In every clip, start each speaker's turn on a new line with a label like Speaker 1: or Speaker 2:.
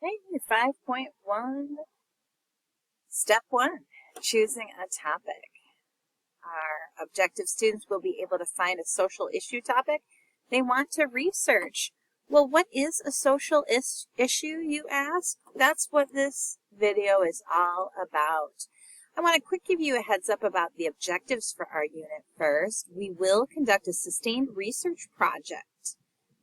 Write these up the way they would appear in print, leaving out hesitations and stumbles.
Speaker 1: Okay, 5.1, Step 1, choosing a topic. Our objective students will be able to find a social issue topic they want to research. Well, what is a social issue, you ask? That's what this video is all about. I want to quick give you a heads up about the objectives for our unit first. We will conduct a sustained research project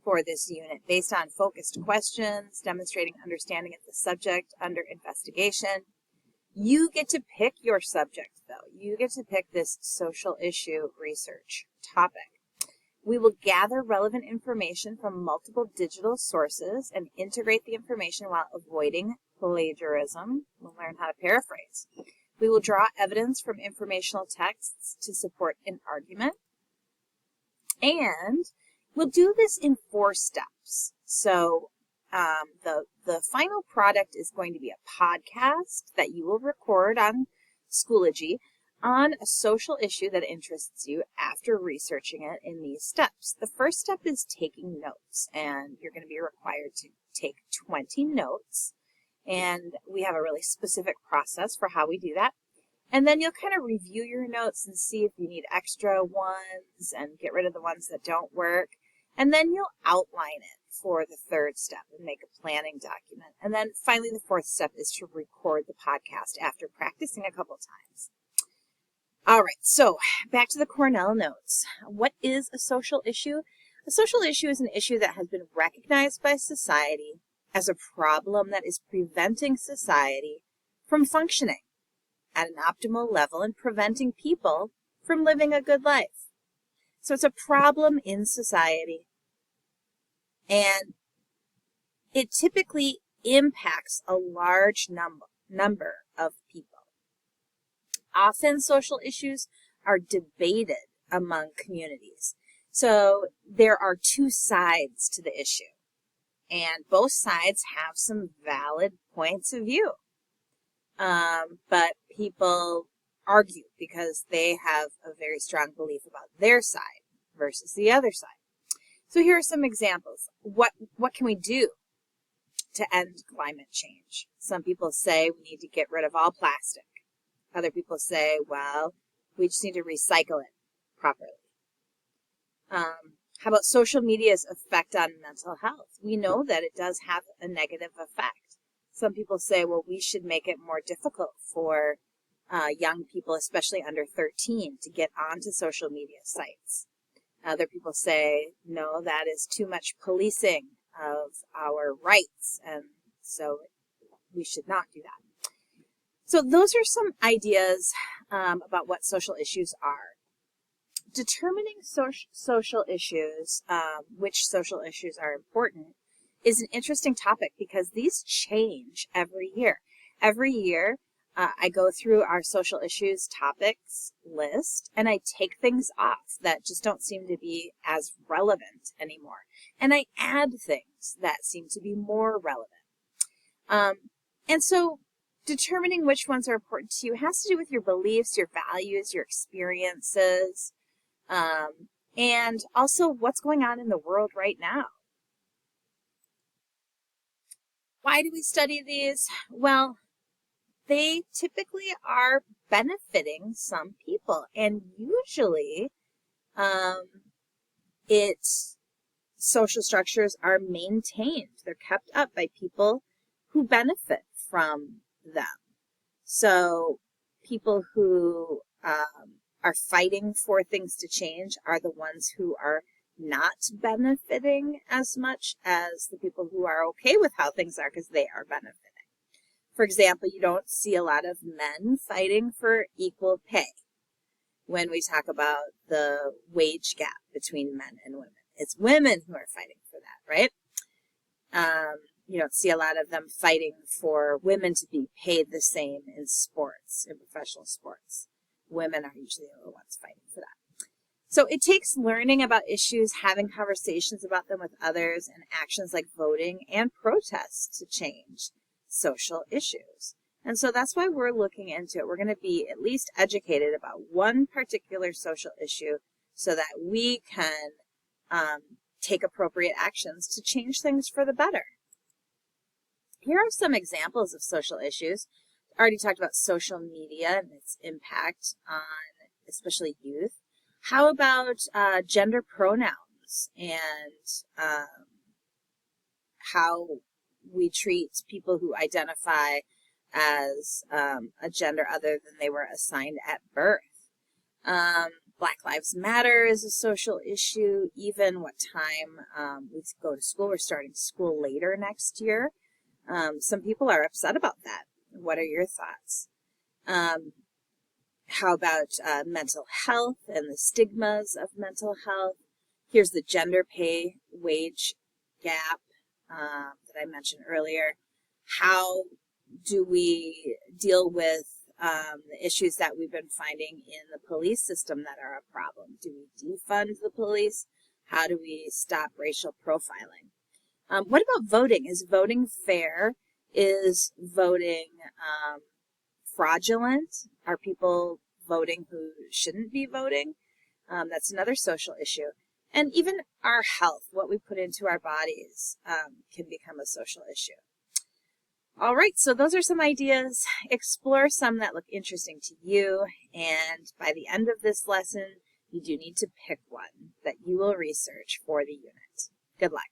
Speaker 1: for this unit based on focused questions, demonstrating understanding of the subject under investigation. You get to pick your subject, though. You get to pick this social issue research topic. We will gather relevant information from multiple digital sources and integrate the information while avoiding plagiarism. We'll learn how to paraphrase. We will draw evidence from informational texts to support an argument. And we'll do this in 4 steps. So the final product is going to be a podcast that you will record on Schoology on a social issue that interests you after researching it in these steps. The first step is taking notes, and you're going to be required to take 20 notes, and we have a really specific process for how we do that. And then you'll kind of review your notes and see if you need extra ones and get rid of the ones that don't work. And then you'll outline it for the 3rd step and make a planning document. And then finally, the 4th step is to record the podcast after practicing a couple times. All right, so back to the Cornell notes. What is a social issue? A social issue is an issue that has been recognized by society as a problem that is preventing society from functioning at an optimal level and preventing people from living a good life. So it's a problem in society, and it typically impacts a large number of people. Often social issues are debated among communities. So there are 2 sides to the issue, and both sides have some valid points of view. But people argue because they have a very strong belief about their side versus the other side. So here are some examples. What can we do to end climate change? Some people say we need to get rid of all plastic. Other people say, well, we just need to recycle it properly. How about social media's effect on mental health? We know that it does have a negative effect. Some people say, well, we should make it more difficult for young people, especially under 13, to get onto social media sites. Other people say, no, that is too much policing of our rights, and so we should not do that. So those are some ideas about what social issues are. Determining social issues, which social issues are important, is an interesting topic because these change every year. Every year, I go through our social issues topics list, and I take things off that just don't seem to be as relevant anymore. And I add things that seem to be more relevant. And so determining which ones are important to you has to do with your beliefs, your values, your experiences, and also what's going on in the world right now. Why do we study these? Well, they typically are benefiting some people, and usually social structures are maintained. They're kept up by people who benefit from them. So people who are fighting for things to change are the ones who are not benefiting as much as the people who are okay with how things are because they are benefiting. For example, you don't see a lot of men fighting for equal pay when we talk about the wage gap between men and women. It's women who are fighting for that, right? You don't see a lot of them fighting for women to be paid the same in sports, in professional sports. Women are usually the ones fighting for that. So it takes learning about issues, having conversations about them with others, and actions like voting and protests to change social issues. And so that's why we're looking into it. We're going to be at least educated about one particular social issue so that we can take appropriate actions to change things for the better. Here are some examples of social issues. I already talked about social media and its impact on especially youth. How about gender pronouns and how we treat people who identify as a gender other than they were assigned at birth? Black Lives Matter is a social issue. Even what time we go to school. We're starting school later next year. Some people are upset about that. What are your thoughts? How about mental health and the stigmas of mental health? Here's the gender pay wage gap that I mentioned earlier. How do we deal with the issues that we've been finding in the police system that are a problem? Do we defund the police? How do we stop racial profiling? What about voting? Is voting fair? Is voting fraudulent? Are people voting who shouldn't be voting? That's another social issue. And even our health, what we put into our bodies, can become a social issue. All right, so those are some ideas. Explore some that look interesting to you. And by the end of this lesson, you do need to pick one that you will research for the unit. Good luck.